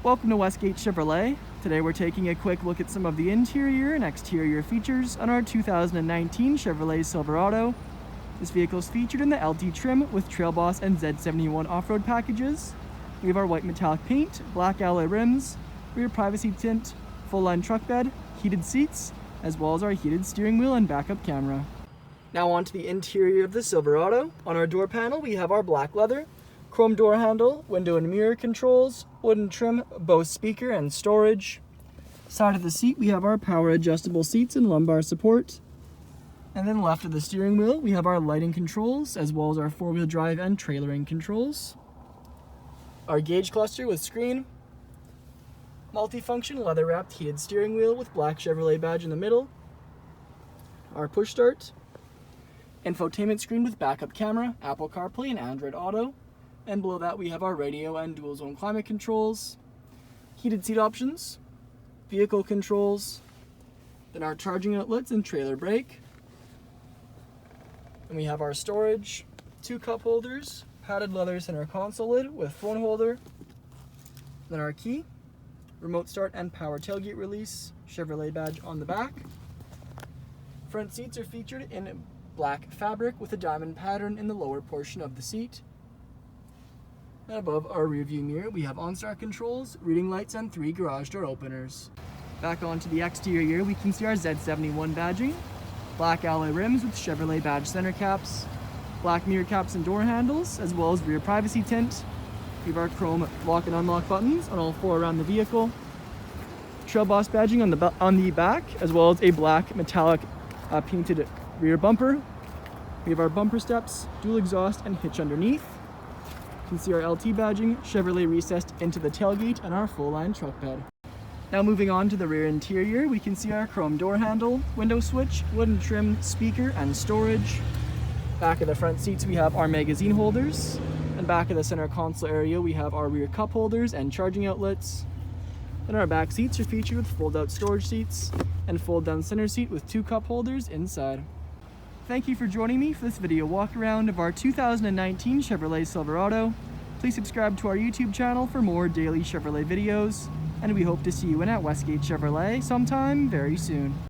Welcome to Westgate Chevrolet. Today we're taking a quick look at some of the interior and exterior features on our 2019 Chevrolet Silverado. This vehicle is featured in the LT trim with Trail Boss and Z71 off-road packages. We have our white metallic paint, black alloy rims, rear privacy tint, full-line truck bed, heated seats, as well as our heated steering wheel and backup camera. Now onto the interior of the Silverado. On our door panel we have our black leather, chrome door handle, window and mirror controls, wooden trim, Bose speaker and storage. Side of the seat we have our power adjustable seats and lumbar support. And then left of the steering wheel we have our lighting controls as well as our four-wheel drive and trailering controls. Our gauge cluster with screen. Multifunction leather wrapped heated steering wheel with black Chevrolet badge in the middle. Our push start. Infotainment screen with backup camera, Apple CarPlay and Android Auto. And below that we have our radio and dual zone climate controls, heated seat options, vehicle controls, then our charging outlets and trailer brake. And we have our storage, 2 cup holders, padded leather center console lid with phone holder, then our key, remote start and power tailgate release, Chevrolet badge on the back. Front seats are featured in black fabric with a diamond pattern in the lower portion of the seat. And above our rear view mirror, we have OnStar controls, reading lights, and 3 garage door openers. Back onto the exterior, we can see our Z71 badging, black alloy rims with Chevrolet badge center caps, black mirror caps and door handles, as well as rear privacy tint. We have our chrome lock and unlock buttons on all 4 around the vehicle. Trail Boss badging on the back, as well as a black metallic painted rear bumper. We have our bumper steps, dual exhaust, and hitch underneath. You can see our LT badging, Chevrolet recessed into the tailgate, and our full-line truck bed. Now moving on to the rear interior, we can see our chrome door handle, window switch, wooden trim, speaker, and storage. Back of the front seats we have our magazine holders, and back of the center console area we have our rear cup holders and charging outlets. Then our back seats are featured with fold-out storage seats and fold-down center seat with 2 cup holders inside. Thank you for joining me for this video walk around of our 2019 Chevrolet Silverado. Please subscribe to our YouTube channel for more daily Chevrolet videos, and we hope to see you in at Westgate Chevrolet sometime very soon.